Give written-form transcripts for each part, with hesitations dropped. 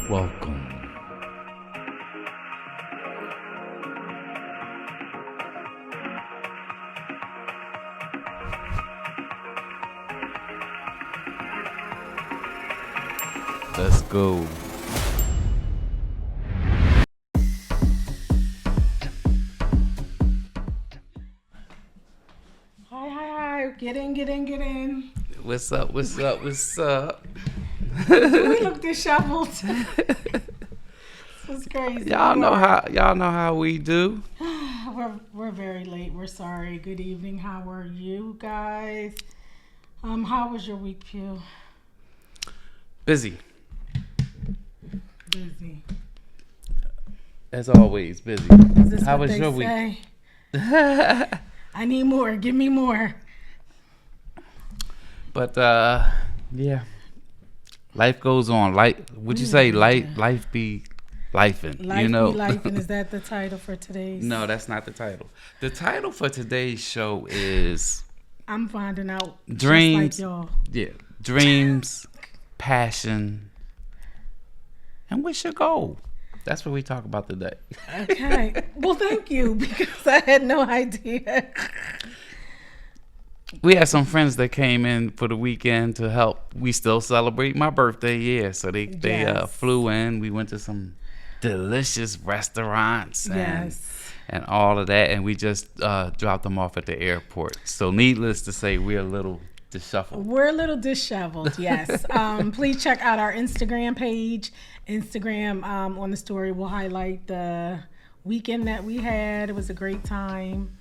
Welcome. Let's go. Hi. Get in. What's up? We look disheveled. This is crazy. Y'all know how we do. We're very late. We're sorry. Good evening. How are you guys? How was your week, Pew? Busy. As always, busy. Is this How what was they your say? week? I need more. Give me more. But yeah. Life goes on. Would you say life be lifing? Life you know? be lifing. Is that the title for today's? No, that's not the title. The title for today's show is I'm finding out. Dreams. Just like y'all. Yeah. Dreams, passion, and what's your goal? That's what we talk about today. Okay. Well, thank you, because I had no idea. We had some friends that came in for the weekend to help. We still celebrate my birthday, yeah. So they Yes. flew in. We went to some delicious restaurants and all of that. And we just dropped them off at the airport. So needless to say, we're a little disheveled. We're a little disheveled, yes. Please check out our Instagram page. Instagram on the story will highlight the weekend that we had. It was a great time.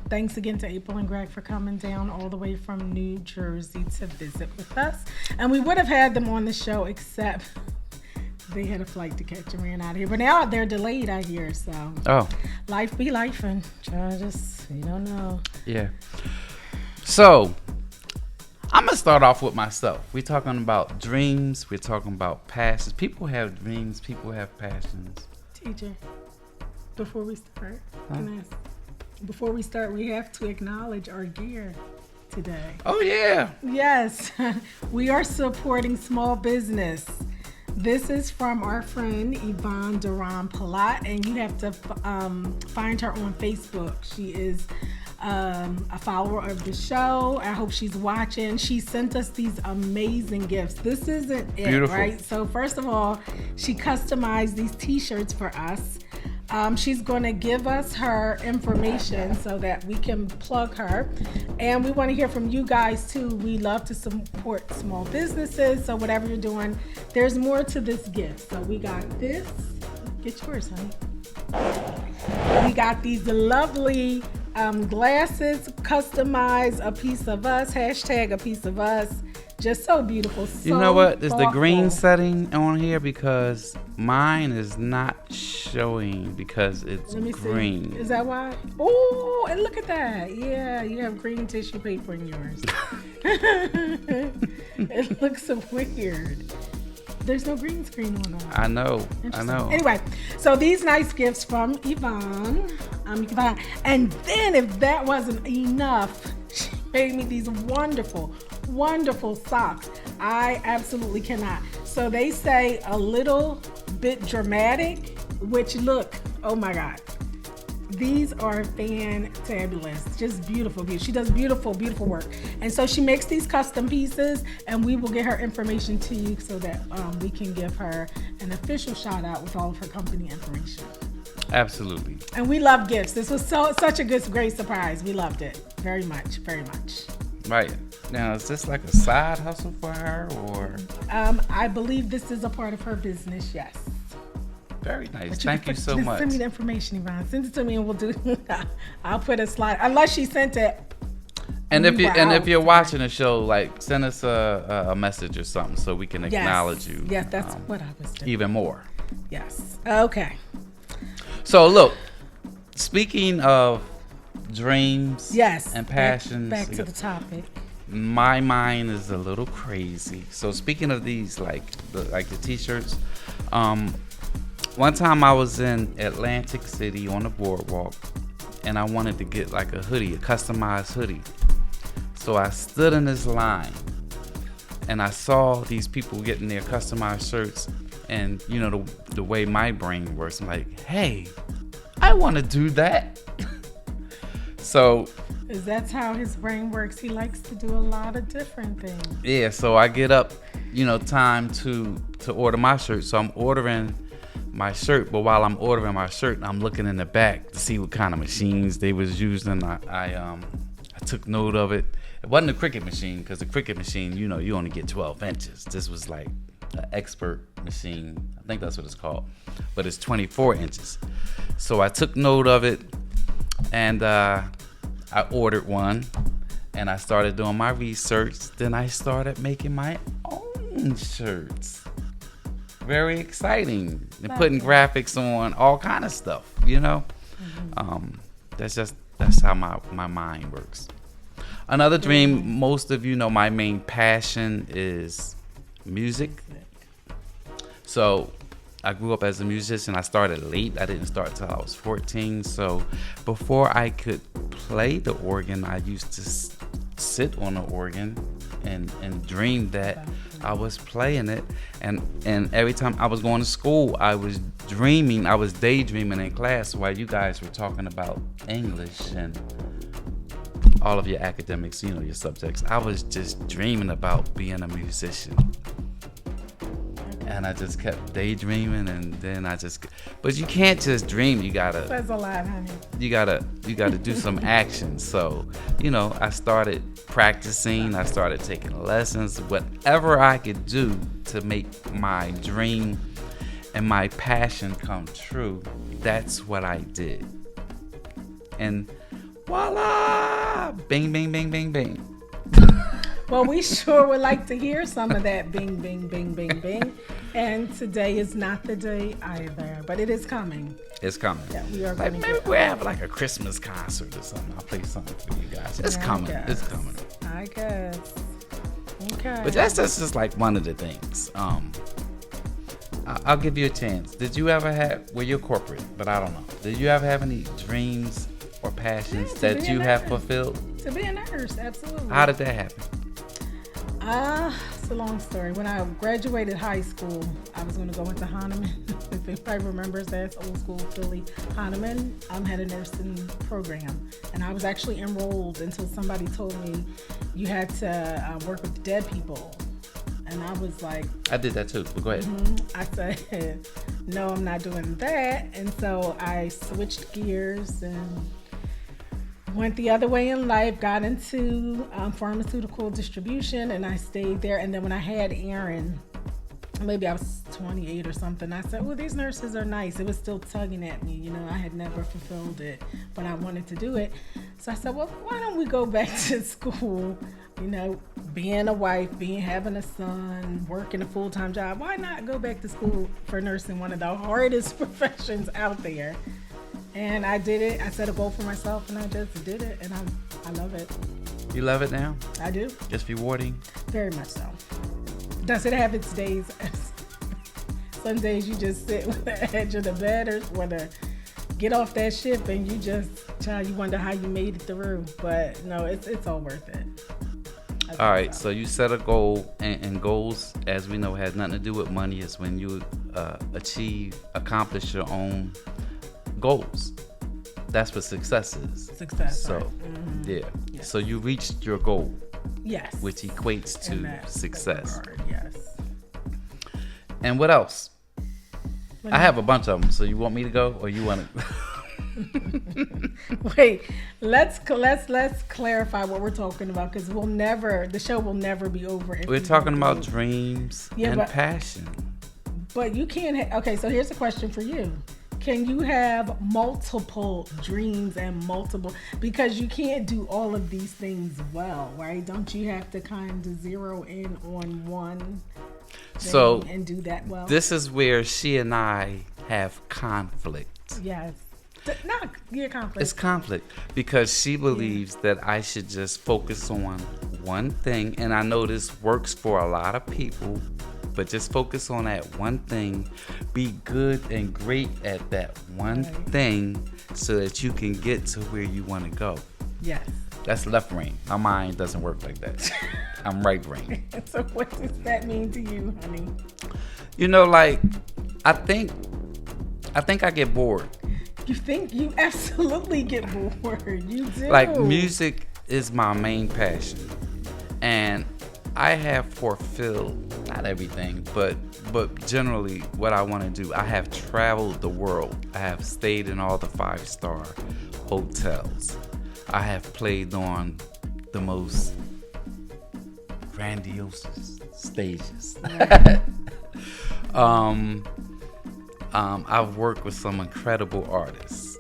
Thanks again to April and Greg for coming down all the way from New Jersey to visit with us. And we would have had them on the show, except they had a flight to catch and ran out of here. But now they're delayed, I hear. So life be lifing. You don't know. Yeah. So I'm going to start off with myself. We're talking about dreams. We're talking about passions. People have dreams. People have passions. TJ, before we start, before we start, we have to acknowledge our gear today. Oh, yeah. Yes, we are supporting small business. This is from our friend Yvonne Duran Palat, and you have to find her on Facebook. She is a follower of the show. I hope she's watching. She sent us these amazing gifts. This isn't it, Beautiful. Right? So first of all, she customized these t-shirts for us. She's going to give us her information so that we can plug her. And we want to hear from you guys too. We love to support small businesses. So whatever you're doing, there's more to this gift. So we got this. Get yours, honey. We got these lovely glasses, customize a piece of us, hashtag a piece of us. Just so beautiful. So you know what? Is the thoughtful. green setting on here? Because mine is not showing because it's Let me green. see. Is that why? Oh, and look at that. Yeah, you have green tissue paper in yours. It looks so weird. There's no green screen on that. I know. Anyway, so these nice gifts from Yvonne. And then if that wasn't enough, she made me these wonderful socks. I absolutely cannot. So they say a little bit dramatic, which look, oh my God. These are fantabulous, just beautiful. She does beautiful work. And so she makes these custom pieces, and we will get her information to you so that we can give her an official shout out with all of her company information. Absolutely. And we love gifts. This was such a great surprise. We loved it very much. Right. Now, is this like a side hustle for her, or? I believe this is a part of her business, yes. Very nice. Thank you so much. Send me the information, Yvonne. Send it to me and we'll do I'll put a slide. Unless she sent it. And if you're watching the show, like, send us a message or something so we can acknowledge you. Yes, that's what I was doing. Even more. Yes. Okay. So look, speaking of dreams and passions. Back to the topic. My mind is a little crazy. So speaking of these, like the t-shirts, one time I was in Atlantic City on the boardwalk, and I wanted to get like a hoodie, a customized hoodie. So I stood in this line, and I saw these people getting their customized shirts, and you know the way my brain works, I'm like, hey, I want to do that. So That's how his brain works. He likes to do a lot of different things. yeah, so I get up, time to order my shirt. So I'm ordering my shirt, but while I'm ordering my shirt, I'm looking in the back to see what kind of machines they was using. I took note of it. It wasn't a Cricut machine, because the Cricut machine, you only get 12 inches. This was like an expert machine. I think that's what it's called, but it's 24 inches. So I took note of it, and I ordered one, and I started doing my research. Then I started making my own shirts. Very exciting. And putting graphics on, all kind of stuff, That's how my mind works. Another dream, most of you know, my main passion is music. So I grew up as a musician. I started late. I didn't start till I was 14. So before I could play the organ, I used to sit on the organ and dream that I was playing it. And every time I was going to school, I was daydreaming in class while you guys were talking about English and all of your academics, your subjects. I was just dreaming about being a musician. And I just kept daydreaming, and then but you can't just dream. You gotta. That's a lot, honey. You gotta do some action. So, I started practicing. I started taking lessons. Whatever I could do to make my dream and my passion come true, that's what I did. And voila! Bing, bing, bing, bing, bing. Well, we sure would like to hear some of that bing, bing, bing, bing, bing. And today is not the day either, but it is coming. It's coming. Yeah, we are maybe we'll have like a Christmas concert or something. I'll play something for you guys. It's coming. It's coming. I guess. Okay. But that's just like one of the things. I'll give you a chance. Did you ever you're corporate, but I don't know. Did you ever have any dreams or passions that you have fulfilled? To be a nurse, absolutely. How did that happen? It's a long story. When I graduated high school, I was going to go into Hahnemann. If anybody remembers that, old school Philly. Hahnemann had a nursing program, and I was actually enrolled until somebody told me you had to work with dead people. And I was like, I did that too, but go ahead. I said, no, I'm not doing that. And so I switched gears and went the other way in life, got into pharmaceutical distribution, and I stayed there. And then when I had Aaron, maybe I was 28 or something, I said, well, these nurses are nice. It was still tugging at me. I had never fulfilled it, but I wanted to do it. So I said, well, why don't we go back to school? Being a wife, having a son, working a full-time job. Why not go back to school for nursing, one of the hardest professions out there? And I did it. I set a goal for myself, and I just did it, and I love it. You love it now? I do. It's rewarding? Very much so. Does it have its days? Some days you just sit on the edge of the bed or whether get off that ship and you wonder how you made it through. But no, it's all worth it. All right, so you set a goal, and goals, as we know, has nothing to do with money. It's when you accomplish your own goals. That's what success is. Success. So, right. yeah. So you reached your goal. Yes. Which equates to success. Regard, yes. And what else? I have a bunch of them. So you want me to go, or you want to? Wait, let's clarify what we're talking about, because the show will never be over. If we're talking about dreams and passion. But you can't. Okay, so here's a question for you. Can you have multiple dreams and because you can't do all of these things well, right? Don't you have to kind of zero in on one thing and do that well? This is where she and I have conflict. Yes. Not your conflict. It's conflict because she believes that I should just focus on one thing, and I know this works for a lot of people, but just focus on that one thing. Be good and great at that one thing so that you can get to where you want to go. Yes. That's left brain. My mind doesn't work like that. I'm right brain. So what does that mean to you, honey? You know, like I think I get bored. You think you absolutely get bored. You do. Like music is my main passion. And I have fulfilled not everything, but generally what I want to do. I have traveled the world. I have stayed in all the 5-star hotels. I have played on the most grandiose stages. I've worked with some incredible artists.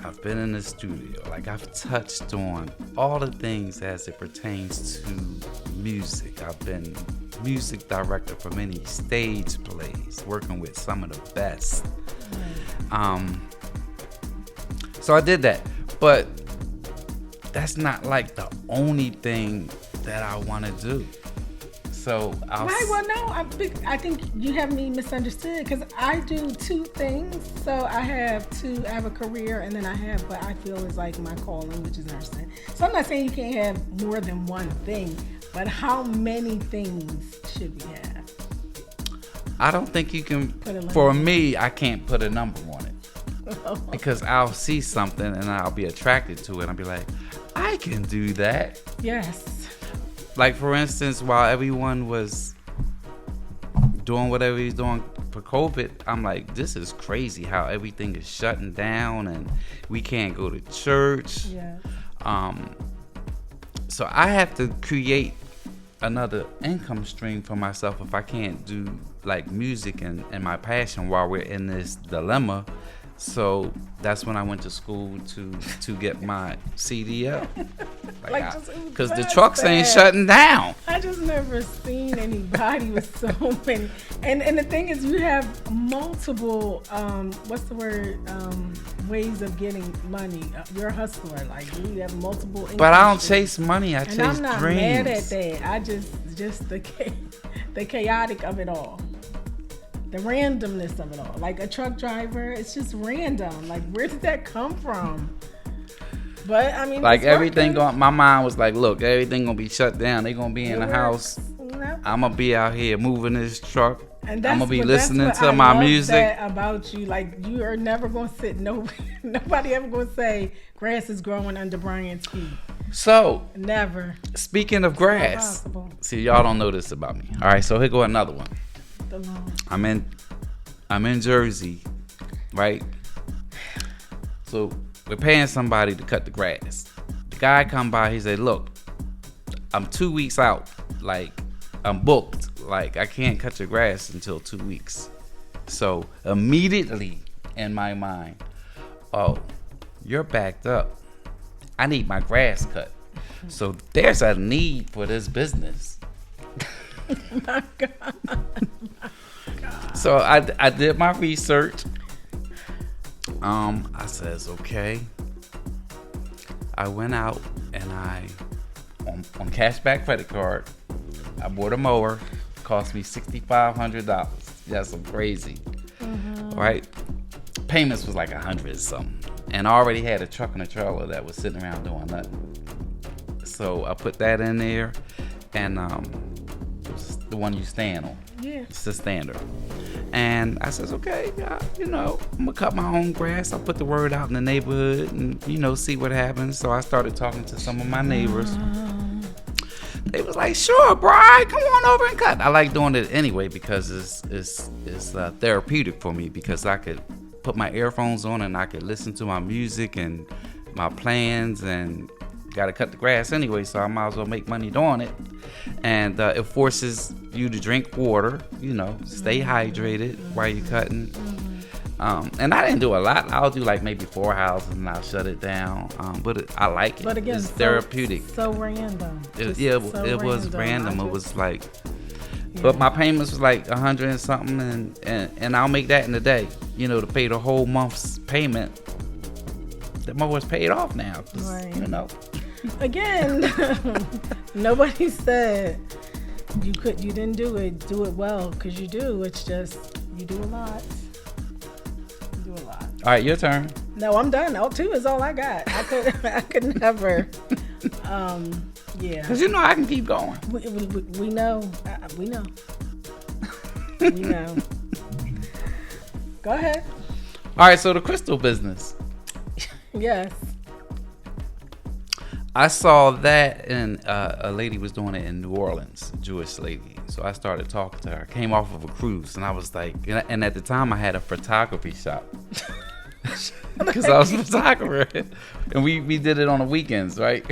I've been in the studio. Like I've touched on all the things as it pertains to music. I've been music director for many stage plays, working with some of the best. So I did that, but that's not like the only thing that I want to do. So right, well, no, I think you have me misunderstood because I do two things. So I have a career, and then I have what I feel is like my calling, which is nursing. So I'm not saying you can't have more than one thing, but how many things should we have? I don't think you can. For me, I can't put a number on it because I'll see something and I'll be attracted to it. I'll be like, I can do that. Yes. Like, for instance, while everyone was doing whatever he's doing for COVID, I'm like, this is crazy how everything is shutting down and we can't go to church. Yeah. So I have to create another income stream for myself if I can't do like music and my passion while we're in this dilemma. So that's when I went to school to get my CDL. Because the trucks ain't shutting down. I just never seen anybody with so many. And the thing is, you have multiple, ways of getting money. You're a hustler. Like, you have multiple income But I don't streams. chase money. I chase dreams. And I'm not mad at that. I just the chaotic of it all. The randomness of it all. Like a truck driver, it's just random. Like, where did that come from? But I mean, like everything going. My mind was like, look, everything gonna be shut down. They gonna be in the house. I'm gonna be out here moving this truck. And I'm gonna be listening to my music. That about you, like you are never gonna sit. Nobody ever gonna say grass is growing under Brian's feet. So never. Speaking of grass, see, y'all don't know this about me. All right, so here go another one. I'm in Jersey, right? So we're paying somebody to cut the grass. The guy come by, he said, look, I'm 2 weeks out. Like, I'm booked. Like, I can't cut your grass until 2 weeks. So immediately in my mind, oh, you're backed up. I need my grass cut. So there's a need for this business. My God. So I did my research. I says, okay. I went out and on cashback credit card, I bought a mower. It cost me $6,500. That's some crazy, right? Payments was like $100 something, and I already had a truck and a trailer that was sitting around doing nothing. So I put that in there, and it was the one you stand on. Yeah. It's the standard. And I says, okay, I'm gonna cut my own grass. I put the word out in the neighborhood and, see what happens. So I started talking to some of my neighbors. They was like, sure, Brian, come on over and cut. I like doing it anyway because it's therapeutic for me because I could put my earphones on and I could listen to my music and my plans and gotta cut the grass anyway, so I might as well make money doing it. And it forces you to drink water, stay hydrated while you're cutting. And I didn't do a lot. I'll do like maybe 4 houses and I'll shut it down. But I like it. But again, it's therapeutic. So random. It was random. It was like, but my payments was like $100 and something, and I'll make that in a day. To pay the whole month's payment. The mower's paid off now. Right. Again, nobody said you didn't do it well, because you do. It's just you do a lot. All right, your turn. No, I'm done. 2 is all I got. I could never Yeah. Because you know I can keep going. We know. We know. We know. Go ahead. All right, so the crystal business. Yes. I saw that, and a lady was doing it in New Orleans, a Jewish lady. So I started talking to her. Came off of a cruise, and I was like, and at the time I had a photography shop because I was a photographer, and we did it on the weekends, right?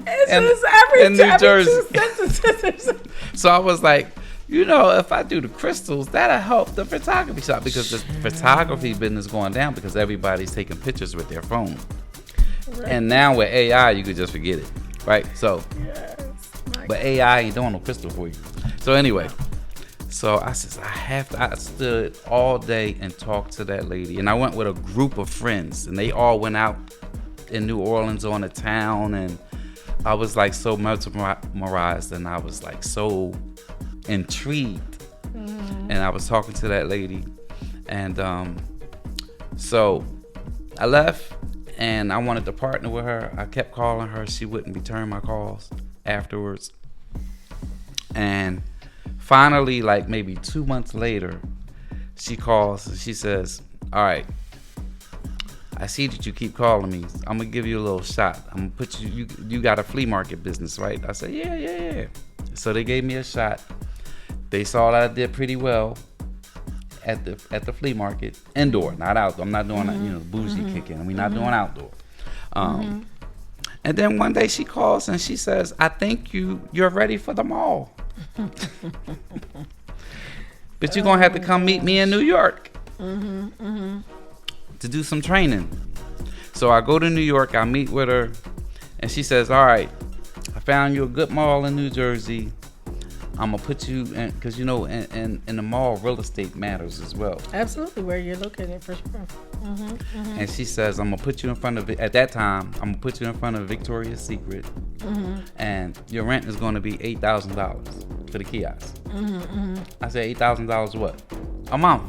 It's every in New Jersey. 2 sentences. So I was like, if I do the crystals, that'll help the photography shop, because the photography business going down because everybody's taking pictures with their phone. Right. And now with AI, you could just forget it, right? So, yes, but AI ain't doing no crystal for you. So anyway, so I said, I stood all day and talked to that lady, and I went with a group of friends, and they all went out in New Orleans on the town, and I was like so mesmerized, and I was like so intrigued, and I was talking to that lady, and so I left. And I wanted to partner with her. I kept calling her. She wouldn't return my calls afterwards. And finally, like maybe 2 months later, she calls and she says, all right, I see that you keep calling me. I'm going to give you a little shot. I'm going to put you got a flea market business, right? I said, yeah. So they gave me a shot. They saw that I did pretty well at the flea market, indoor, not outdoor. I'm not doing bougie kicking. We're not doing outdoor. And then one day she calls and she says, I think you're ready for the mall. But you're gonna have to come meet me in New York to do some training. So I go to New York, I meet with her, and she says, all right, I found you a good mall in New Jersey. I'm gonna put you in, because in the mall, real estate matters as well. Absolutely, where you're located, for sure. And she says, I'm gonna put you in front of, at that time, I'm gonna put you in front of Victoria's Secret, and your rent is gonna be $8,000 for the kiosk. I said, $8,000 what? A month.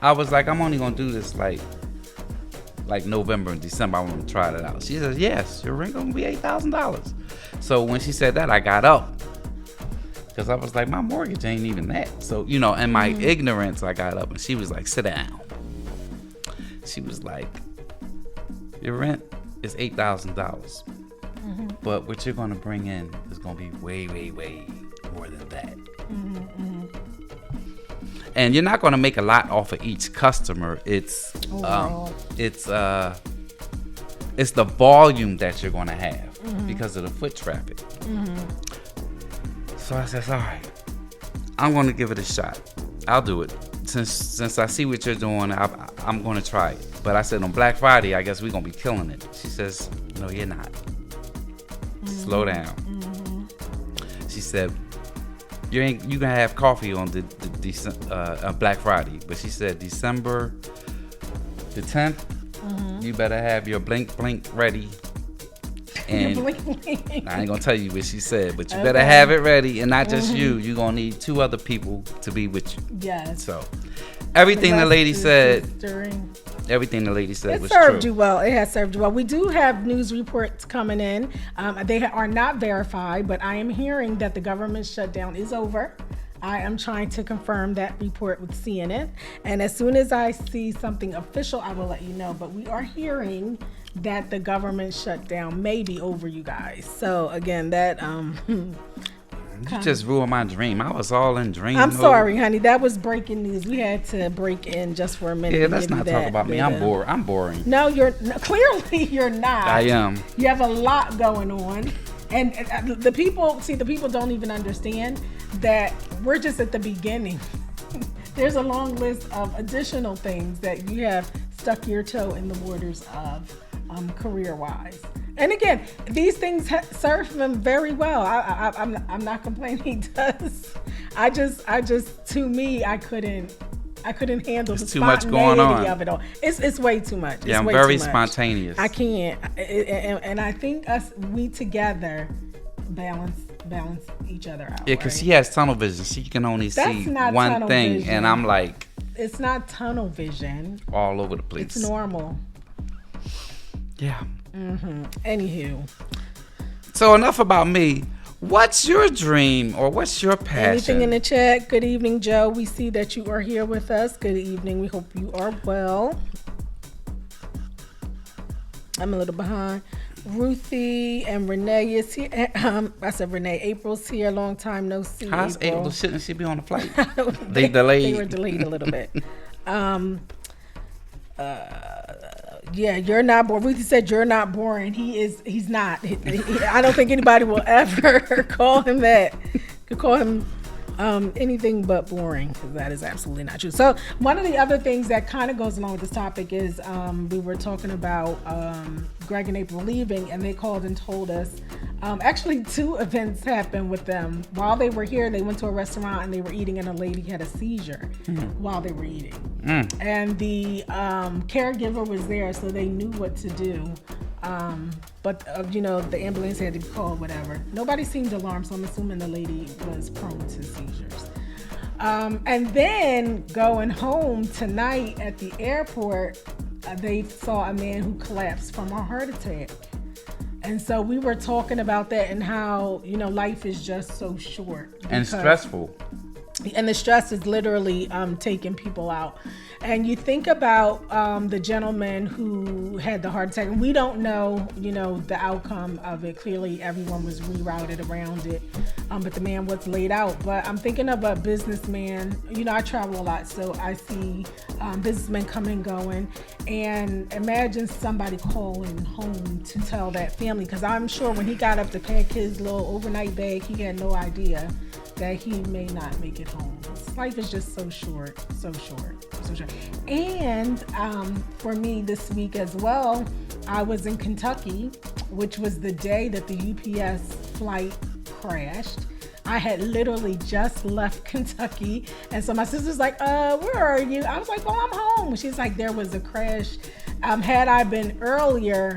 I was like, I'm only gonna do this like November and December. I want to try that out. She says, yes, your rent gonna be $8,000. So when she said that, I got up, because I was like, my mortgage ain't even that. So, in my ignorance, I got up, and she was like, sit down. She was like, your rent is $8,000. But what you're going to bring in is going to be way, way, way more than that. And you're not going to make a lot off of each customer. It's the volume that you're going to have because of the foot traffic. So I says, all right, I'm going to give it a shot. I'll do it. Since I see what you're doing, I'm going to try it. But I said, on Black Friday, I guess we're going to be killing it. She says, no, you're not. Slow down. She said, you gonna have coffee on the Black Friday. But she said, December the 10th, you better have your blink ready. And I ain't gonna tell you what she said, but you better have it ready, and not just you. You're gonna need 2 other people to be with you. Yes. So everything the lady said was true. It served you well. It has served you well. We do have news reports coming in. They are not verified, but I am hearing that the government shutdown is over. I am trying to confirm that report with CNN, and as soon as I see something official, I will let you know. But we are hearing that the government shutdown may be over, you guys. So again, that you just ruined my dream. I was all in dream I'm mode. Sorry, honey. That was breaking news. We had to break in just for a minute. Yeah, let's not talk about me. I'm bored. I'm boring. No, clearly you're not. I am. You have a lot going on. And the people don't even understand that we're just at the beginning. There's a long list of additional things that you have stuck your toe in the waters of career-wise. And again, these things serve him very well. I'm not complaining he does. I just to me, I couldn't handle the too much going on of it all. It's way too much. Yeah, I'm very spontaneous. I can't, and I think we together balance each other out. Yeah, because she has tunnel vision. She can only see one thing, vision. And I'm like, it's not tunnel vision. All over the place. It's normal. Yeah. Anywho. So enough about me. What's your dream or what's your passion? Anything in the chat? Good evening, Joe. We see that you are here with us. Good evening. We hope you are well. I'm a little behind. Ruthie and Renee is here. I said Renee. April's here. Long time no see. How's April? Shouldn't she be on the flight? They delayed. They were delayed a little bit. Yeah, you're not boring. Ruthie said you're not boring. He's not. I don't think anybody will ever call him that. Could call him anything but boring, because that is absolutely not true. So one of the other things that kind of goes along with this topic is we were talking about Greg and April leaving, and they called and told us actually 2 events happened with them. While they were here, they went to a restaurant and they were eating, and a lady had a seizure while they were eating. And the caregiver was there, so they knew what to do. But the ambulance had to be called, whatever. Nobody seemed alarmed, so I'm assuming the lady was prone to seizures. And then going home tonight at the airport, they saw a man who collapsed from a heart attack. And so we were talking about that and how, life is just so short. And stressful. And the stress is literally taking people out. And you think about the gentleman who had the heart attack, and we don't know, the outcome of it. Clearly, everyone was rerouted around it, but the man was laid out. But I'm thinking of a businessman. I travel a lot, so I see businessmen come and going. And imagine somebody calling home to tell that family, because I'm sure when he got up to pack his little overnight bag, he had no idea that he may not make it home. Life is just so short, so short, so short. And for me this week as well, I was in Kentucky, which was the day that the UPS flight crashed. I had literally just left Kentucky. And so my sister's like, where are you? I was like, well, I'm home. She's like, there was a crash. Had I been earlier,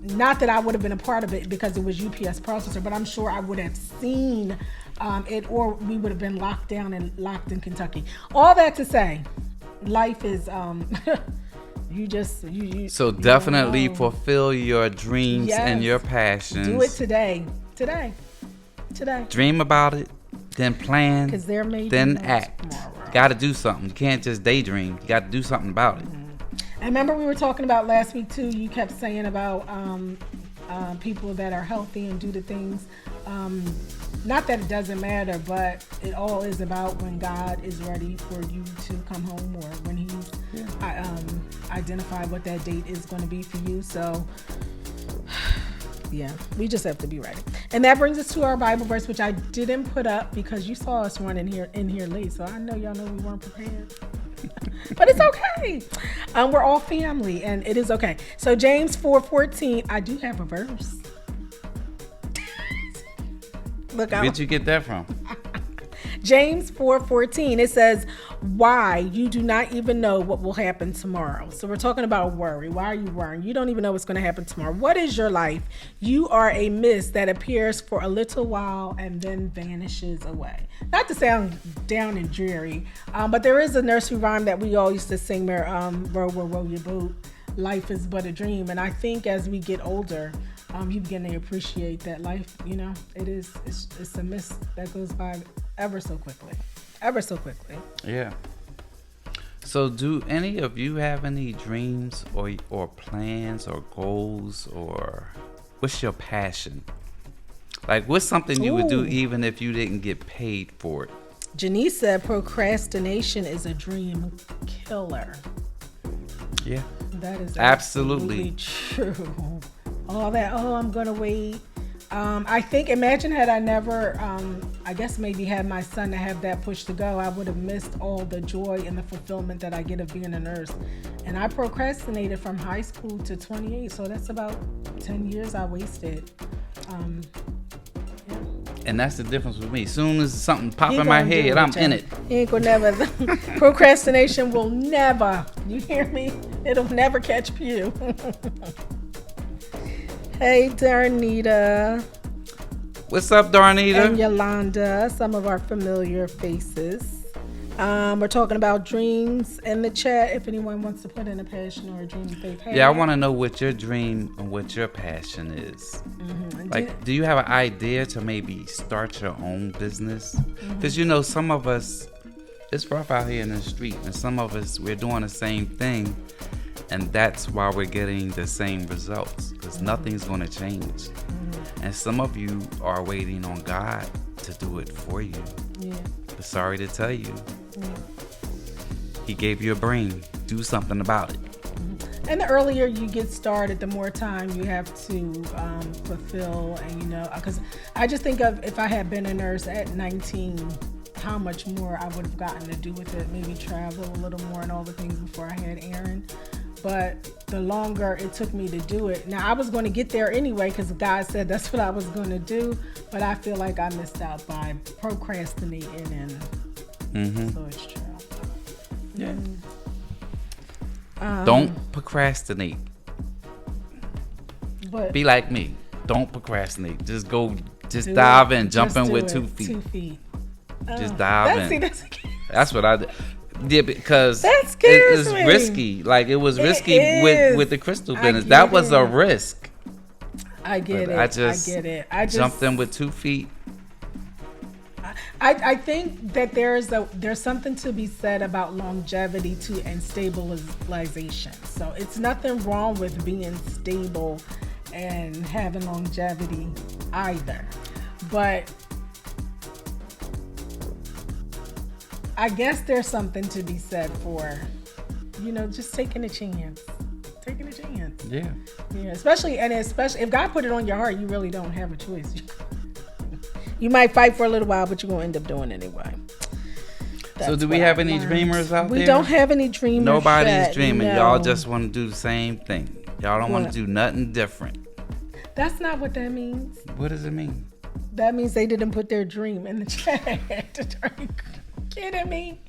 not that I would have been a part of it because it was UPS processor, but I'm sure I would have seen it, or we would have been locked down and locked in Kentucky. All that to say, life is you so definitely fulfill your dreams and your passions. Do it today. Dream about it, then plan, then act. Tomorrow. Got to do something. You can't just daydream. You got to do something about it. I remember we were talking about last week too. You kept saying about people that are healthy and do the things. Not that it doesn't matter, but it all is about when God is ready for you to come home, or when He's identified what that date is going to be for you. So, yeah, we just have to be ready. And that brings us to our Bible verse, which I didn't put up because you saw us running in here late. So I know y'all know we weren't prepared. But it's okay. We're all family, and it is okay. So James 4:14, I do have a verse. Look out. Where'd you get that from? James 4:14, it says, why you do not even know what will happen tomorrow. So we're talking about worry. Why are you worrying? You don't even know what's going to happen tomorrow. What is your life? You are a mist that appears for a little while and then vanishes away. Not to sound down and dreary, but there is a nursery rhyme that we all used to sing where, row, row, row your boat. Life is but a dream. And I think as we get older, you begin to appreciate that life, it's a mist that goes by ever so quickly. Yeah. So do any of you have any dreams or plans or goals, or what's your passion? Like, what's something you would do even if you didn't get paid for it? Janice said procrastination is a dream killer. Yeah. That is absolutely true. All that, I'm going to wait. I think, imagine had I never, I guess maybe had my son to have that push to go, I would have missed all the joy and the fulfillment that I get of being a nurse. And I procrastinated from high school to 28, so that's about 10 years I wasted. And that's the difference with me. Soon as something pop in my head, I'm in it. He ain't gonna never. Procrastination will never. You hear me? It'll never catch Pew. Hey, Darnita. What's up, Darnita? And Yolanda, some of our familiar faces. We're talking about dreams in the chat. If anyone wants to put in a passion or a dream that they've had. Yeah, I want to know what your dream and what your passion is. Like, do you have an idea to maybe start your own business? Because some of us, it's rough out here in the street, and some of us, we're doing the same thing, and that's why we're getting the same results, because nothing's going to change. And some of you are waiting on God to do it for you. Yeah. But sorry to tell you, He gave you a brain. Do something about it. And the earlier you get started, the more time you have to fulfill. And, because I just think of if I had been a nurse at 19, how much more I would have gotten to do with it. Maybe travel a little more and all the things before I had Aaron. But the longer it took me to do it. Now, I was going to get there anyway because God said that's what I was going to do. But I feel like I missed out by procrastinating. And so it's true. Yeah. Don't procrastinate. But be like me. Don't procrastinate. Just go. Just dive in. Jump in with 2 feet. 2 feet. Just dive in. That's what I did. Yeah, because that scares it's me. Risky. Like it was risky with the crystal business. That That was a risk. I get it. I just jumped in with 2 feet. I think that there's something to be said about longevity too and stabilization. So it's nothing wrong with being stable and having longevity either. But I guess there's something to be said for, just taking a chance. Taking a chance. Yeah. Yeah, especially if God put it on your heart, you really don't have a choice. You might fight for a little while, but you're going to end up doing it anyway. So do we have any dreamers out there? We don't have any dreamers. Nobody's dreaming. No. Y'all just want to do the same thing. Y'all don't want to do nothing different. That's not what that means. What does it mean? That means they didn't put their dream in the chat. Are you kidding me?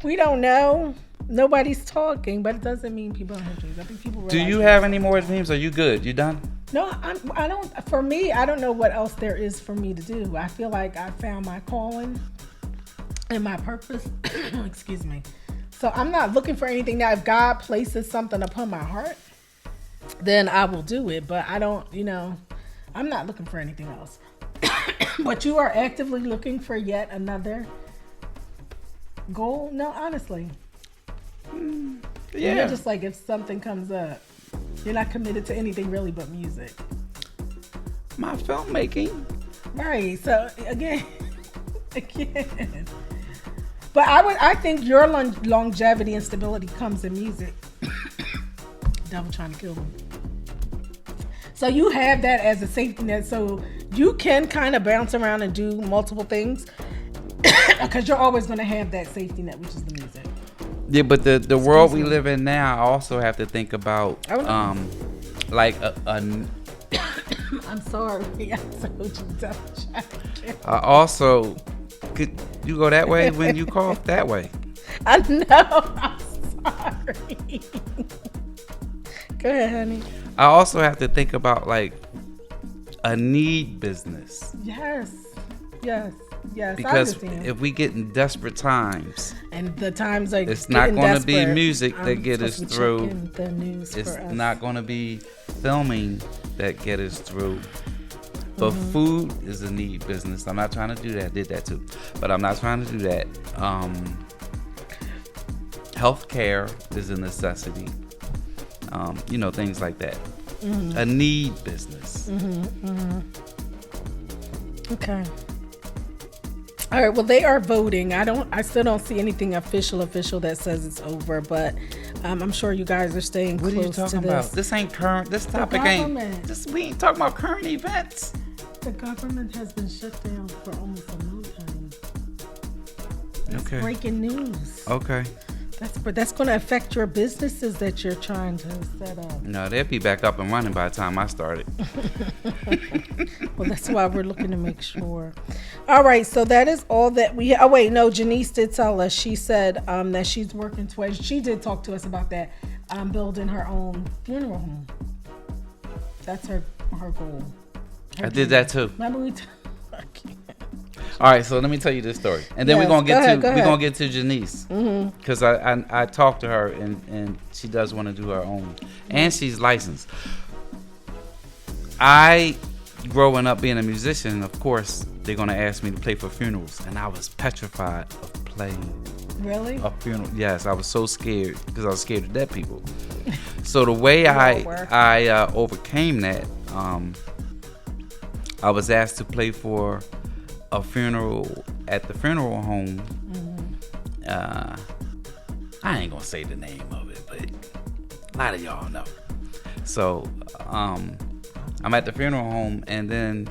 We don't know. Nobody's talking, but it doesn't mean people don't have dreams. I think people realize. Do you have any more dreams? Are you good? You done? No, I don't. For me, I don't know what else there is for me to do. I feel like I found my calling and my purpose. Excuse me. So I'm not looking for anything. Now, if God places something upon my heart, then I will do it. But I don't, I'm not looking for anything else. But you are actively looking for yet another goal? No, honestly. Yeah. You're just like, if something comes up, you're not committed to anything really but music. My filmmaking. Right. So again. But I think your longevity and stability comes in music. Devil trying to kill me. So you have that as a safety net. So you can kind of bounce around and do multiple things because you're always going to have that safety net, which is the music. Yeah, but the world we live in now, I also have to think about like I'm sorry. I told you devil. I also could you go that way when you cough that way. I know. I'm sorry. Go ahead, honey. I also have to think about like a need business. Yes. Because if we get in desperate times, and the times are it's not going to be music that get us through. The news it's not going to be filming that get us through. But food is a need business. I'm not trying to do that. I did that too, but I'm not trying to do that. Healthcare is a necessity. Things like that. A need business. Okay. All right. Well, they are voting. I still don't see anything official that says it's over, but I'm sure you guys are staying close to this. What are you talking about? This ain't current. This topic ain't. We ain't talking about current events. The government has been shut down for almost a long time. That's breaking news. Okay. That's going to affect your businesses that you're trying to set up. No, they'll be back up and running by the time I started. Well, that's why we're looking to make sure. All right, so that is all that we. Oh wait, no, Janice did tell us. She said that she's working towards. She did talk to us about that. Building her own funeral home. That's her goal. I did that too. Remember we. All right, so let me tell you this story, and then Yes, we're gonna get go to ahead. we're gonna get to Janice, because I talked to her and she does want to do her own, and she's licensed. I, growing up being a musician, of course they're gonna ask me to play for funerals, and I was petrified of playing Really? a funeral. Yes, I was so scared because I was scared of dead people. So the way all were. I overcame that, I was asked to play for a funeral at the funeral home. I ain't gonna say the name of it, but a lot of y'all know. So I'm at the funeral home, and then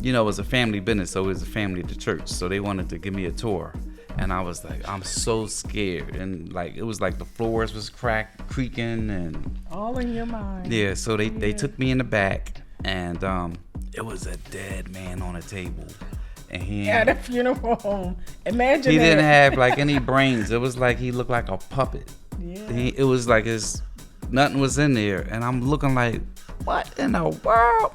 it was a family business, so it was a family at the church, so they wanted to give me a tour. And I was like, I'm so scared, and like it was like the floors was creaking, and All in your mind. yeah. So they took me in the back, and it was a dead man on a table, and At a funeral home. Imagine he that. didn't have like any brains. It was like he looked like a puppet. Yeah. It was like nothing was in there, and I'm looking like, what in the world?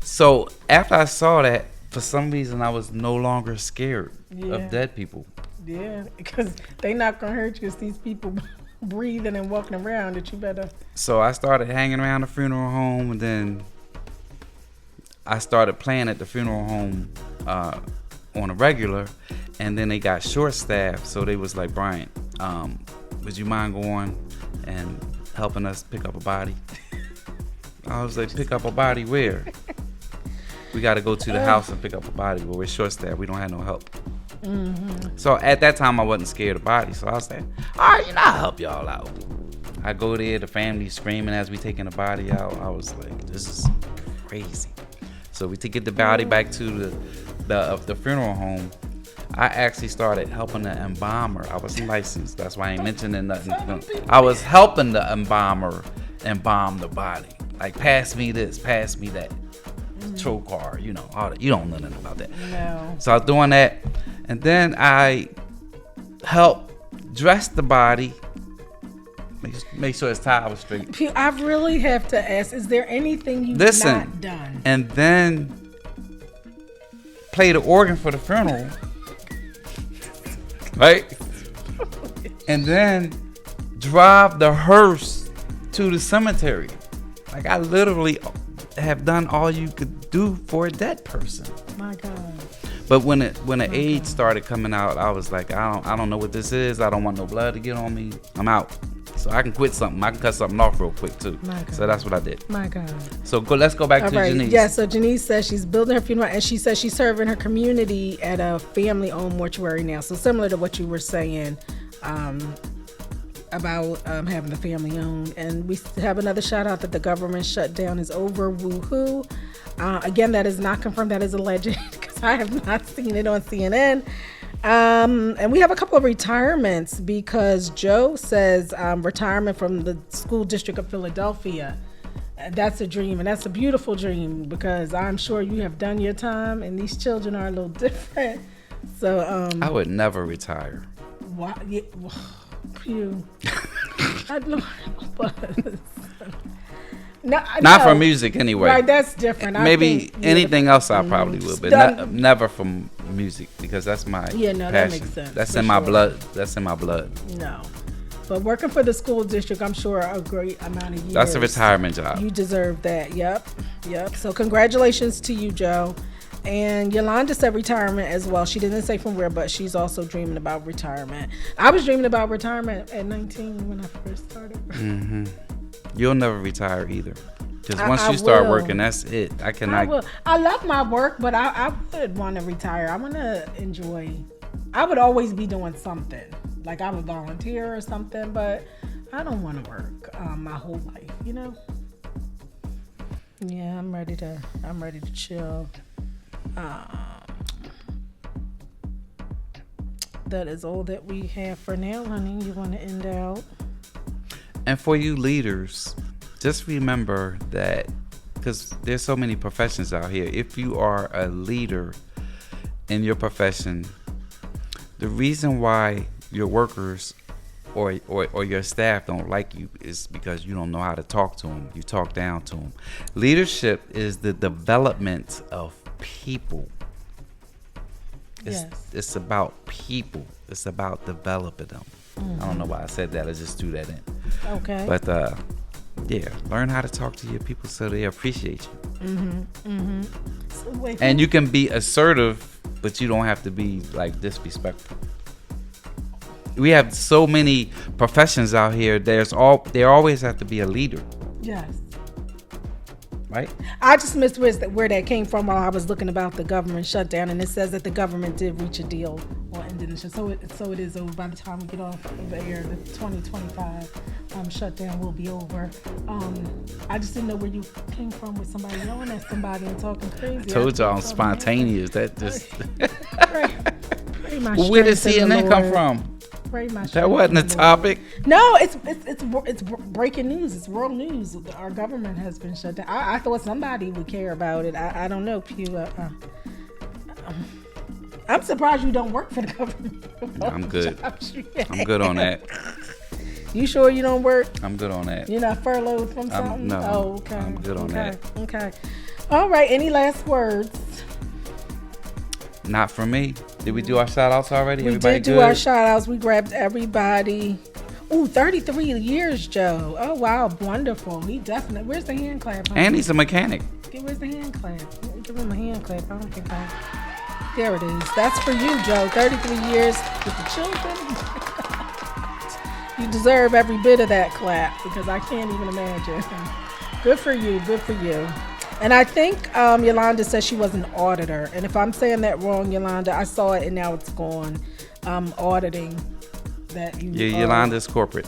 So after I saw that, for some reason I was no longer scared of dead people. Yeah, because they not gonna hurt you. It's these people breathing and walking around that you better. So I started hanging around the funeral home, and then I started playing at the funeral home on a regular, and then they got short staffed, so they was like, Brian, would you mind going and helping us pick up a body? I was like, pick up a body where? We got to go to the house and pick up a body. Well, we're short staffed. We don't have no help. So at that time, I wasn't scared of bodies. So I was like, all right, I'll help y'all out. I go there, the family screaming as we taking the body out. I was like, this is crazy. So we get the body back to the funeral home. I actually started helping the embalmer. I wasn't licensed. That's why I ain't mentioning nothing. I was helping the embalmer embalm the body. Like, pass me this, pass me that. Trocar, all that. You don't know nothing about that. No. So I was doing that, and then I helped dress the body, make sure his tie was straight. I really have to ask: is there anything you've not done? And then play the organ for the funeral, right? And then drive the hearse to the cemetery. Like, I literally have done all you could do for a dead person. My God. But when the AIDS started coming out, I was like, I don't know what this is. I don't want no blood to get on me. I'm out. So I can quit something. I can cut something off real quick too. So that's what I did. My God. So let's go back to Janice. Yeah, so Janice says she's building her funeral, and she says she's serving her community at a family-owned mortuary now. So similar to what you were saying about having the family-owned. And we have another shout-out that the government shutdown is over. Woohoo. Again, that is not confirmed. That is alleged because I have not seen it on CNN. And we have a couple of retirements because Joe says retirement from the school district of Philadelphia. That's a dream, and that's a beautiful dream because I'm sure you have done your time, and these children are a little different. So I would never retire. Why? Yeah, pew. I know, but not from music anyway. Right, that's different. Maybe anything else I probably will, but never from music because that's my passion. That makes sense. That's in my blood. That's in my blood. No. But working for the school district, I'm sure a great amount of years. That's a retirement job. You deserve that. Yep. So congratulations to you, Joe. And Yolanda said retirement as well. She didn't say from where, but she's also dreaming about retirement. I was dreaming about retirement at 19 when I first started. Mm-hmm. You'll never retire either. Because once you start working, that's it. I cannot. I love my work, but I would want to retire. I want to enjoy. I would always be doing something. Like I would volunteer or something, but I don't want to work my whole life, Yeah, I'm ready to chill. That is all that we have for now, honey. You want to end out? And for you leaders, just remember that because there's so many professions out here. If you are a leader in your profession, the reason why your workers or your staff don't like you is because you don't know how to talk to them. You talk down to them. Leadership is the development of people. It's about people. It's about developing them. I don't know why I said that. I just threw that in. Okay. But yeah, learn how to talk to your people so they appreciate you. So wait, And you can be assertive, but you don't have to be like disrespectful. We have so many professions out here. There always have to be a leader, yes. right? I just missed where that came from while I was looking about the government shutdown, and it says that the government did reach a deal on Indonesia. So it is over by the time we get off of the air. The 2025 shutdown will be over. I just didn't know where you came from with somebody yelling at somebody and talking crazy. I told y'all I'm spontaneous. That just Pray my where did strength in the CNN come Lord. from? Pray my That strength wasn't a in the Lord. topic. No, it's breaking news. It's world news. Our government has been shut down. I thought somebody would care about it. I don't know, Pew. I'm surprised you don't work for the government. I'm good. I'm good on that. You sure you don't work? I'm good on that. You're not furloughed from something? No, Oh, okay. I'm good on that. Okay. All right. Any last words? Not for me. Did we do our shout outs already? We Everybody did do good? our shout outs. We grabbed everybody. Ooh, 33 years, Joe. Oh, wow. Wonderful. He definitely. Where's the hand clap? Huh? And he's a mechanic. Where's the hand clap? Give him a hand clap. I don't think there it is. That's for you, Joe. 33 years with the children. You deserve every bit of that clap because I can't even imagine. Good for you. Good for you. And I think Yolanda said she was an auditor. And if I'm saying that wrong, Yolanda, I saw it and now it's gone. Auditing that you. Yeah, Yolanda's corporate.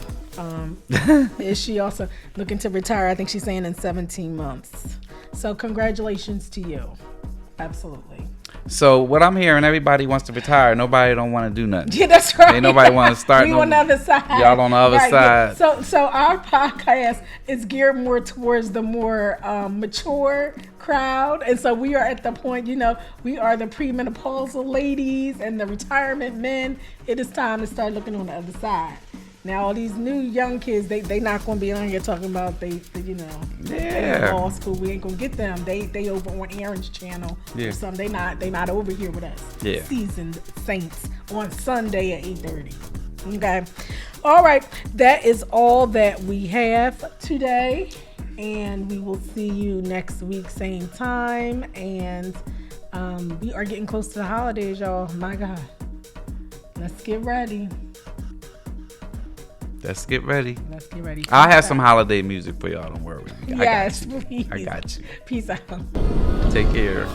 Is she also looking to retire? I think she's saying in 17 months. So congratulations to you. Absolutely. So what I'm hearing, everybody wants to retire. Nobody don't want to do nothing. Yeah, that's right. Ain't nobody want to start. We on the other side. Y'all on the other Right, side. yeah. So our podcast is geared more towards the more mature crowd, and so we are at the point. We are the premenopausal ladies and the retirement men. It is time to start looking on the other side. Now all these new young kids, they not gonna be on here talking about they in law school. We ain't gonna get them. They over on Aaron's channel or something. They not over here with us. Yeah. Seasoned saints on Sunday at 8:30. Okay. All right. That is all that we have today, and we will see you next week, same time. And we are getting close to the holidays, y'all. My God. Let's get ready. Let's get ready. Peace I'll have out. some holiday music for y'all. Don't worry. Yes, I got you. please. I got you. Peace out. Take care.